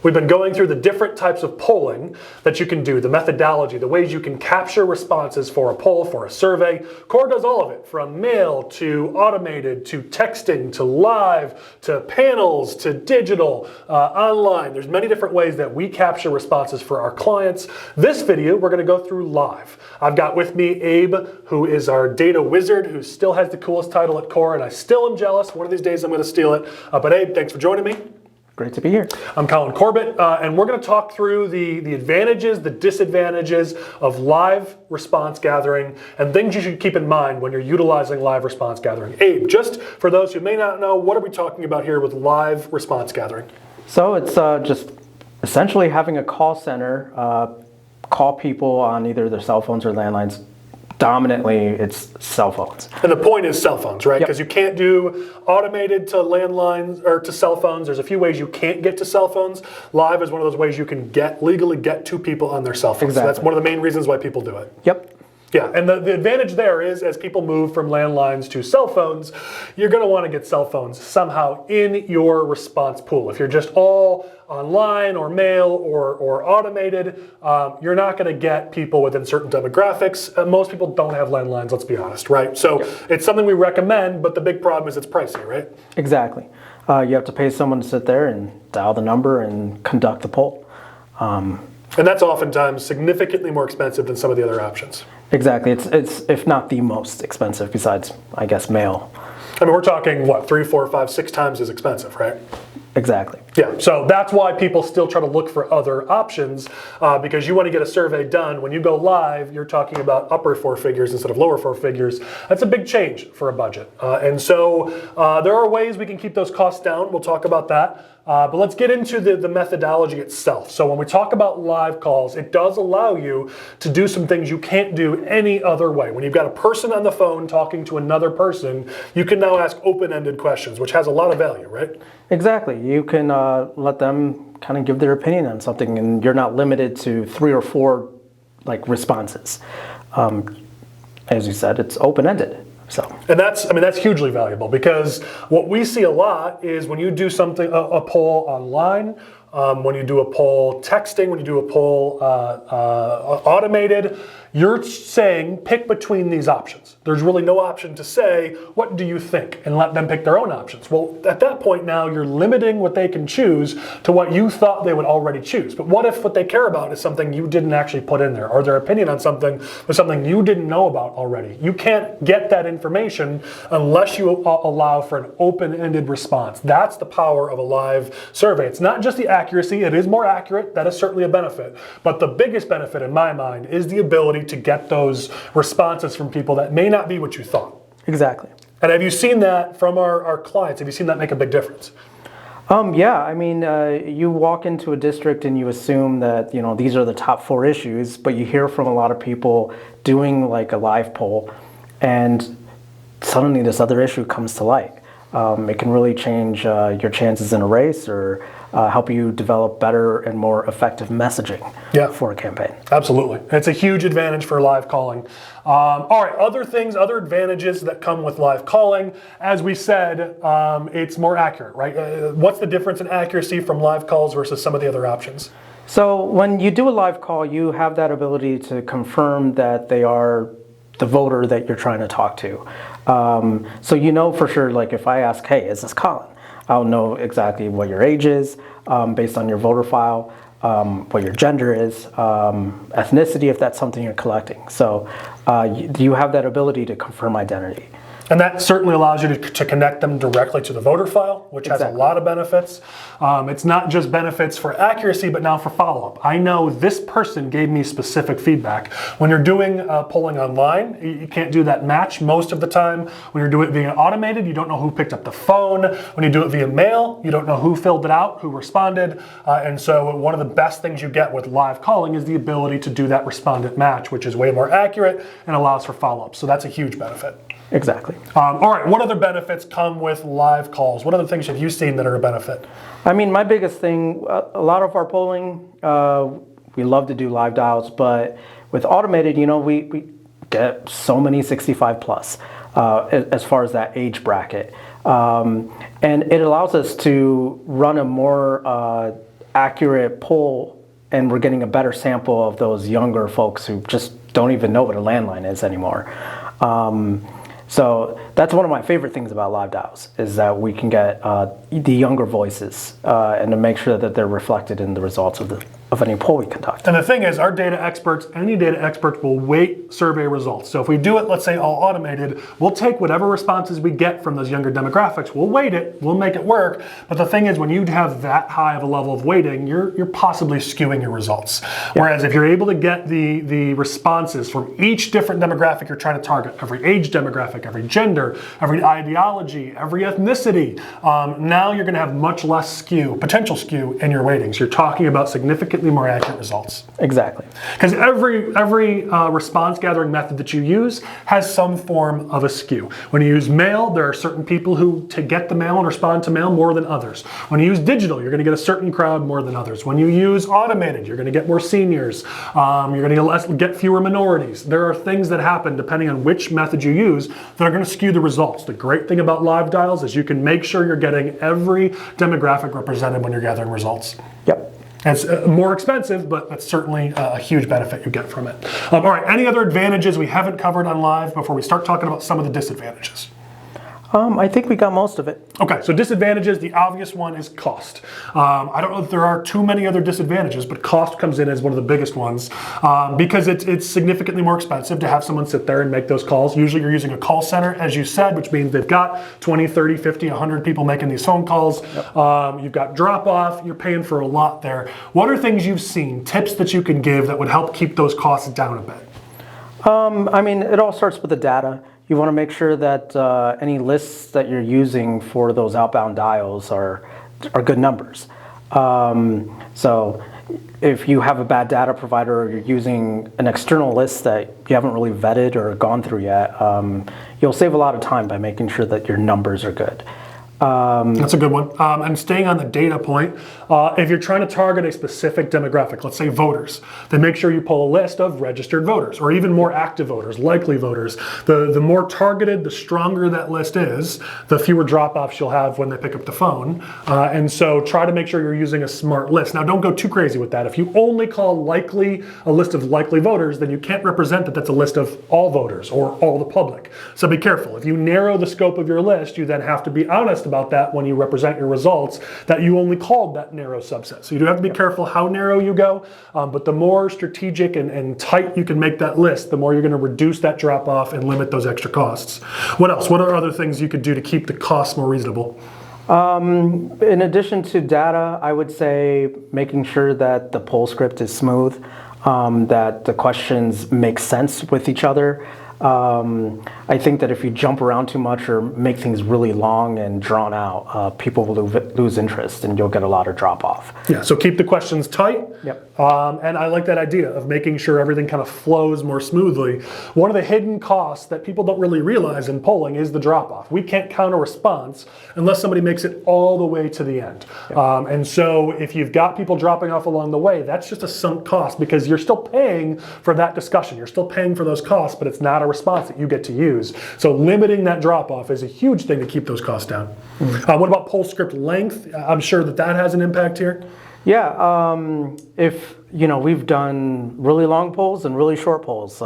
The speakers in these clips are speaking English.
We've been going through the different types of polling that you can do, the methodology, the ways you can capture responses for a poll, for a survey. Core does all of it, from mail to automated to texting to live to panels to digital, online. There's many different ways that we capture responses for our clients. This video, we're going to go through live. I've got with me Abe, who is our data wizard, who still has the coolest title at Core, and I still am jealous. One of these days I'm going to steal it. But Abe, thanks for joining me. Great to be here. I'm Collin Corbett, and we're going to talk through the advantages, the disadvantages of live response gathering and things you should keep in mind when you're utilizing live response gathering. Abe, just for those who may not know, what are we talking about here with live response gathering? So it's just essentially having a call center call people on either their cell phones or landlines. Dominantly, it's cell phones. And the point is cell phones, right? Yep. Because you can't do automated to landlines or to cell phones. There's a few ways you can't get to cell phones. Live is one of those ways you can legally get to people on their cell phones. Exactly. So that's one of the main reasons why people do it. Yep. Yeah, and the advantage there is as people move from landlines to cell phones, you're going to want to get cell phones somehow in your response pool. If you're just all online or mail or automated, you're not going to get people within certain demographics. Most people don't have landlines, let's be honest, right? So It's something we recommend, but the big problem is it's pricey, right? Exactly. You have to pay someone to sit there and dial the number and conduct the poll. And that's oftentimes significantly more expensive than some of the other options. Exactly. It's if not the most expensive besides, I guess, mail. I mean, we're talking, what, 3, 4, 5, 6 times as expensive, right? Exactly. Yeah, so that's why people still try to look for other options because you want to get a survey done. When you go live, you're talking about upper 4 figures instead of lower 4 figures. That's a big change for a budget. And so there are ways we can keep those costs down. We'll talk about that. But let's get into the methodology itself. So when we talk about live calls, it does allow you to do some things you can't do any other way. When you've got a person on the phone talking to another person, you can now ask open-ended questions, which has a lot of value, right? Exactly. You can let them kind of give their opinion on something, and you're not limited to 3 or 4 responses. As you said, it's open-ended. And that's hugely valuable because what we see a lot is when you do something, a poll online, when you do a poll texting, when you do a poll automated, you're saying pick between these options. There's really no option to say, what do you think? And let them pick their own options. Well, at that point now, you're limiting what they can choose to what you thought they would already choose. But what if what they care about is something you didn't actually put in there, or their opinion on something was something you didn't know about already? You can't get that information unless you allow for an open-ended response. That's the power of a live survey. It's not just the accuracy. It is more accurate. That is certainly a benefit. But the biggest benefit in my mind is the ability to get those responses from people that may not be what you thought. Exactly. And have you seen that from our clients? Have you seen that make a big difference? Yeah, I mean, you walk into a district and you assume that, these are the top 4 issues, but you hear from a lot of people doing like a live poll, and suddenly this other issue comes to light. It can really change your chances in a race or help you develop better and more effective messaging for a campaign. Absolutely. It's a huge advantage for live calling. All right, other advantages that come with live calling. As we said, it's more accurate, right? What's the difference in accuracy from live calls versus some of the other options? So when you do a live call, you have that ability to confirm that they are the voter that you're trying to talk to. So for sure, like if I ask, hey, is this Collin? I'll know exactly what your age is based on your voter file, what your gender is, ethnicity, if that's something you're collecting. So you have that ability to confirm identity. And that certainly allows you to connect them directly to the voter file, which has a lot of benefits. It's not just benefits for accuracy, but now for follow-up. I know this person gave me specific feedback. When you're doing polling online, you can't do that match most of the time. When you're doing it via automated, you don't know who picked up the phone. When you do it via mail, you don't know who filled it out, who responded. And so one of the best things you get with live calling is the ability to do that respondent match, which is way more accurate and allows for follow-up. So that's a huge benefit. Exactly. All right, what other benefits come with live calls? What other things have you seen that are a benefit? I mean, my biggest thing, a lot of our polling, we love to do live dials, but with automated, we get so many 65 plus as far as that age bracket. And it allows us to run a more accurate poll, and we're getting a better sample of those younger folks who just don't even know what a landline is anymore. So that's one of my favorite things about live dials, is that we can get the younger voices and to make sure that they're reflected in the results of any poll we conduct. And the thing is, our data experts, any data experts will weight survey results. So if we do it, let's say all automated, we'll take whatever responses we get from those younger demographics, we'll weight it, we'll make it work. But the thing is, when you have that high of a level of weighting, you're possibly skewing your results. Whereas if you're able to get the responses from each different demographic you're trying to target, every age demographic, every gender, every ideology, every ethnicity, now you're gonna have much less potential skew in your weightings. You're talking about significantly more accurate results. Exactly. Because every response gathering method that you use has some form of a skew. When you use mail, there are certain people who to get the mail and respond to mail more than others. When you use digital, you're going to get a certain crowd more than others. When you use automated, you're going to get more seniors. You're going to get fewer minorities. There are things that happen depending on which method you use that are going to skew the results. The great thing about live dials is you can make sure you're getting every demographic represented when you're gathering results. Yep. It's more expensive, but that's certainly a huge benefit you get from it. All right, any other advantages we haven't covered on live before we start talking about some of the disadvantages? I think we got most of it. Okay, so disadvantages, the obvious one is cost. I don't know if there are too many other disadvantages, but cost comes in as one of the biggest ones because it's significantly more expensive to have someone sit there and make those calls. Usually you're using a call center, as you said, which means they've got 20, 30, 50, 100 people making these phone calls. Yep. You've got drop off, you're paying for a lot there. What are things you've seen, tips that you can give that would help keep those costs down a bit? I mean, it all starts with the data. You want to make sure that any lists that you're using for those outbound dials are good numbers. So if you have a bad data provider or you're using an external list that you haven't really vetted or gone through yet, you'll save a lot of time by making sure that your numbers are good. That's a good one. And staying on the data point, if you're trying to target a specific demographic, let's say voters, then make sure you pull a list of registered voters or even more active voters, likely voters. The more targeted, the stronger that list is, the fewer drop-offs you'll have when they pick up the phone. And so try to make sure you're using a smart list. Now don't go too crazy with that. If you only call a list of likely voters, then you can't represent that that's a list of all voters or all the public. So be careful. If you narrow the scope of your list, you then have to be honest about that when you represent your results, that you only called that narrow subset. So you do have to be careful how narrow you go, but the more strategic and tight you can make that list, the more you're going to reduce that drop off and limit those extra costs. What else? What are other things you could do to keep the costs more reasonable? In addition to data, I would say making sure that the poll script is smooth, that the questions make sense with each other. I think that if you jump around too much or make things really long and drawn out, people will lose interest and you'll get a lot of drop off. Yeah, so keep the questions tight. Yep. And I like that idea of making sure everything kind of flows more smoothly. One of the hidden costs that people don't really realize in polling is the drop off. We can't count a response unless somebody makes it all the way to the end. Yep. And so if you've got people dropping off along the way, that's just a sunk cost because you're still paying for that discussion. You're still paying for those costs, but it's not a response that you get to use. So limiting that drop off is a huge thing to keep those costs down. Mm-hmm. What about poll script length? I'm sure that has an impact here. Yeah, if we've done really long polls and really short polls.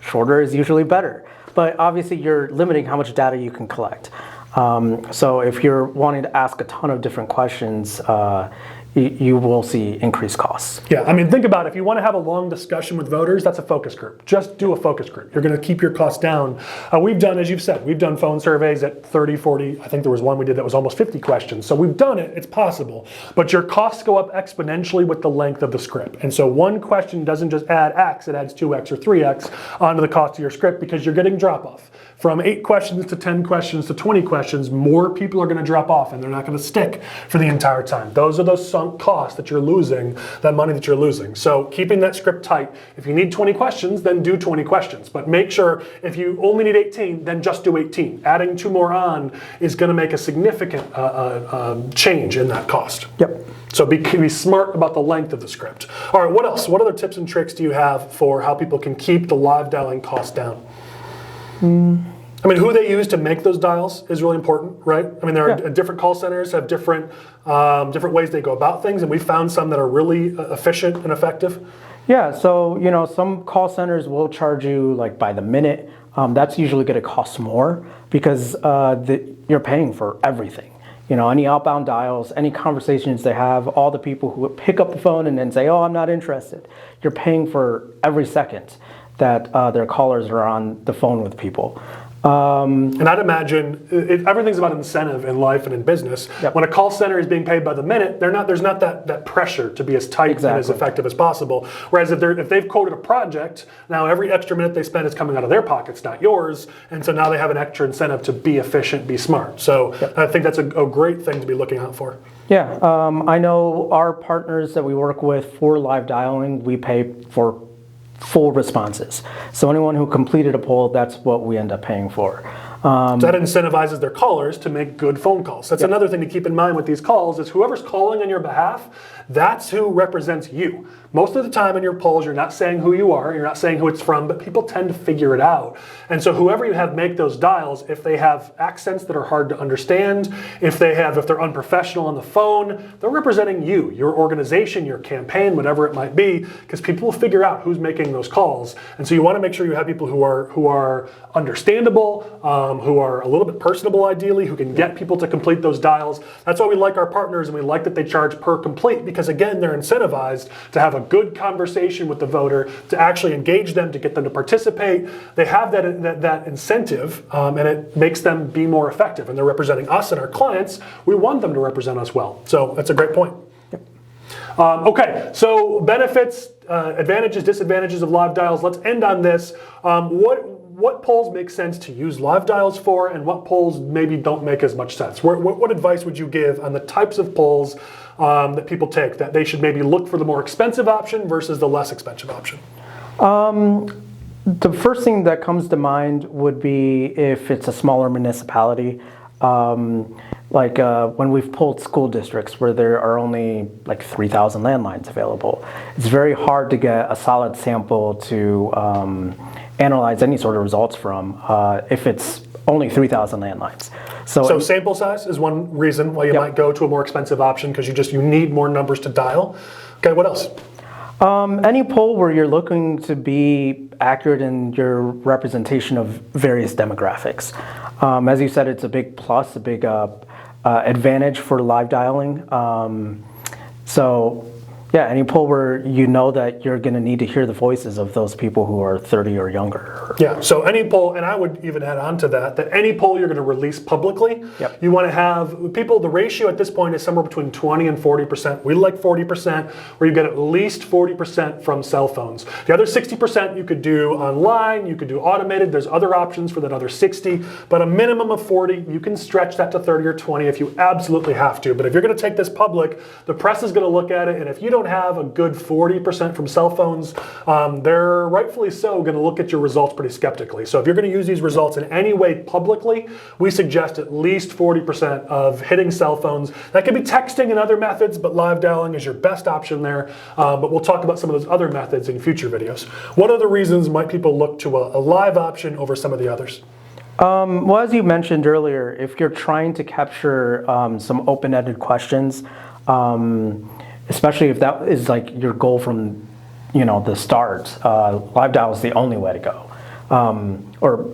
Shorter is usually better, but obviously you're limiting how much data you can collect. So if you're wanting to ask a ton of different questions, you will see increased costs. Yeah, I mean, think about it. If you want to have a long discussion with voters, that's a focus group. Just do a focus group. You're going to keep your costs down. We've done, as you've said, we've done phone surveys at 30, 40. I think there was one we did that was almost 50 questions. So we've done it. It's possible. But your costs go up exponentially with the length of the script. And so one question doesn't just add X, it adds 2X or 3X onto the cost of your script because you're getting drop-off. From 8 questions to 10 questions to 20 questions, more people are going to drop off and they're not going to stick for the entire time. Those are those sunk costs that you're losing, that money that you're losing. So keeping that script tight. If you need 20 questions, then do 20 questions. But make sure if you only need 18, then just do 18. Adding 2 more on is going to make a significant change in that cost. Yep. So be smart about the length of the script. All right, what else? What other tips and tricks do you have for how people can keep the live dialing costs down? I mean, who they use to make those dials is really important, right? I mean, there are Yeah. different call centers have different ways they go about things, and we found some that are really efficient and effective. Yeah, so some call centers will charge you like by the minute. That's usually going to cost more because you're paying for everything. Any outbound dials, any conversations they have, all the people who pick up the phone and then say, "Oh, I'm not interested." You're paying for every second that their callers are on the phone with people. And I'd imagine everything's about incentive in life and in business. Yep. When a call center is being paid by the minute, there's not that pressure to be as tight and as effective as possible. Whereas if they've quoted a project, now every extra minute they spend is coming out of their pockets, not yours. And so now they have an extra incentive to be efficient, be smart. So I think that's a great thing to be looking out for. Yeah, I know our partners that we work with for live dialing, we pay for full responses. So anyone who completed a poll, that's what we end up paying for. So that incentivizes their callers to make good phone calls. That's another thing to keep in mind with these calls is whoever's calling on your behalf, that's who represents you. Most of the time in your polls, you're not saying who you are, you're not saying who it's from, but people tend to figure it out. And so whoever you have make those dials, if they have accents that are hard to understand, if they're unprofessional on the phone, they're representing you, your organization, your campaign, whatever it might be, because people will figure out who's making those calls. And so you want to make sure you have people who are understandable, who are a little bit personable ideally, who can get people to complete those dials. That's why we like our partners and we like that they charge per complete because again, they're incentivized to have a good conversation with the voter, to actually engage them, to get them to participate. They have that incentive and it makes them be more effective and they're representing us and our clients. We want them to represent us well. So that's a great point. Okay, so benefits, advantages, disadvantages of live dials. Let's end on this. What polls make sense to use live dials for and what polls maybe don't make as much sense? What advice would you give on the types of polls that people take, that they should maybe look for the more expensive option versus the less expensive option? The first thing that comes to mind would be if it's a smaller municipality. When we've pulled school districts where there are only like 3,000 landlines available, it's very hard to get a solid sample to analyze any sort of results from if it's only 3,000 landlines. So sample size is one reason why you might go to a more expensive option because you need more numbers to dial. Okay, what else? Any poll where you're looking to be accurate in your representation of various demographics. As you said, it's a big plus, a big advantage for live dialing. Any poll where you know that you're going to need to hear the voices of those people who are 30 or younger. Yeah, so any poll, and I would even add on to that any poll you're going to release publicly, you want to have people, the ratio at this point is somewhere between 20 and 40%. We like 40%, where you get at least 40% from cell phones. The other 60% you could do online, you could do automated, there's other options for that other 60, but a minimum of 40, you can stretch that to 30 or 20 if you absolutely have to. But if you're going to take this public, the press is going to look at it, and if you don't have a good 40% from cell phones, they're rightfully so going to look at your results pretty skeptically. So if you're going to use these results in any way publicly, we suggest at least 40% of hitting cell phones. That can be texting and other methods, but live dialing is your best option there. But we'll talk about some of those other methods in future videos. What other reasons might people look to a live option over some of the others? Well, as you mentioned earlier, if you're trying to capture some open-ended questions, especially if that is like your goal from the start, live dial is the only way to go. Or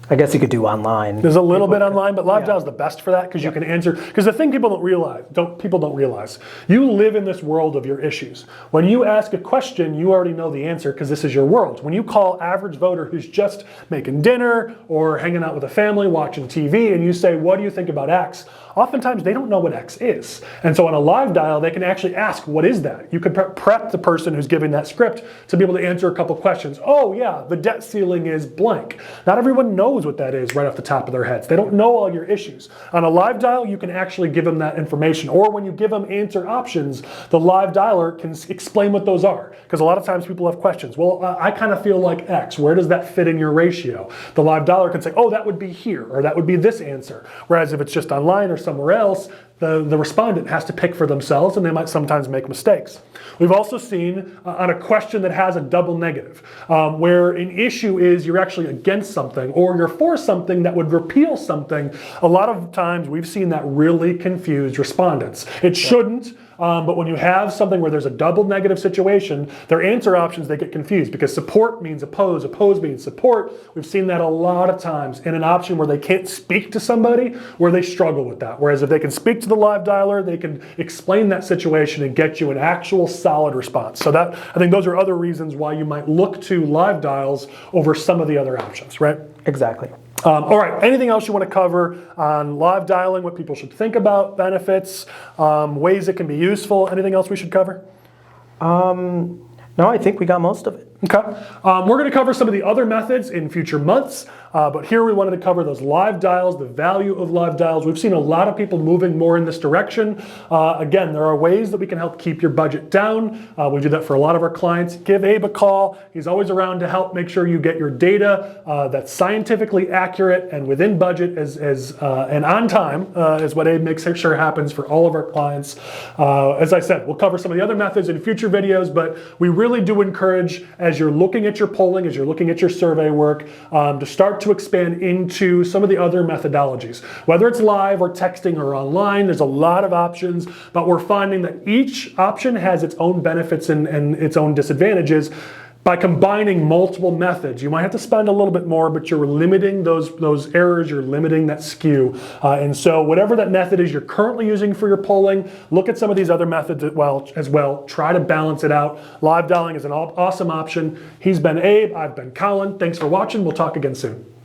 I guess you could do online. There's a little bit online, but live dial is the best for that because you can answer. Because the thing people don't realize, you live in this world of your issues. When you ask a question, you already know the answer because this is your world. When you call average voter who's just making dinner or hanging out with a family, watching TV, and you say, "What do you think about X?" Oftentimes they don't know what X is. And so on a live dial, they can actually ask, what is that? You could prep the person who's giving that script to be able to answer a couple questions. Oh yeah, the debt ceiling is blank. Not everyone knows what that is right off the top of their heads. They don't know all your issues. On a live dial, you can actually give them that information. Or when you give them answer options, the live dialer can explain what those are. Because a lot of times people have questions. Well, I kind of feel like X. Where does that fit in your ratio? The live dialer can say, oh, that would be here, or that would be this answer. Whereas if it's just online or somewhere else, the respondent has to pick for themselves, and they might sometimes make mistakes. We've also seen on a question that has a double negative, where an issue is you're actually against something or you're for something that would repeal something. A lot of times we've seen that really confuse respondents. It shouldn't. But when you have something where there's a double negative situation, their answer options, they get confused because support means oppose, oppose means support. We've seen that a lot of times in an option where they can't speak to somebody, where they struggle with that. Whereas if they can speak to the live dialer, they can explain that situation and get you an actual solid response. So that, I think those are other reasons why you might look to live dials over some of the other options, right? Exactly. All right, anything else you want to cover on live dialing, what people should think about, benefits, ways it can be useful, anything else we should cover? No, I think we got most of it. Okay. We're going to cover some of the other methods in future months, but here we wanted to cover those live dials, the value of live dials. We've seen a lot of people moving more in this direction. Again, there are ways that we can help keep your budget down. We do that for a lot of our clients. Give Abe a call. He's always around to help make sure you get your data that's scientifically accurate and within budget and on time is what Abe makes sure happens for all of our clients. As I said, we'll cover some of the other methods in future videos, but we really do encourage, as you're looking at your polling, as you're looking at your survey work, to start to expand into some of the other methodologies. Whether it's live or texting or online, there's a lot of options, but we're finding that each option has its own benefits and its own disadvantages. By combining multiple methods, you might have to spend a little bit more, but you're limiting those errors, you're limiting that skew. And so whatever that method is you're currently using for your polling, look at some of these other methods as well. Try to balance it out. Live dialing is an awesome option. He's been Abe, I've been Collin. Thanks for watching. We'll talk again soon.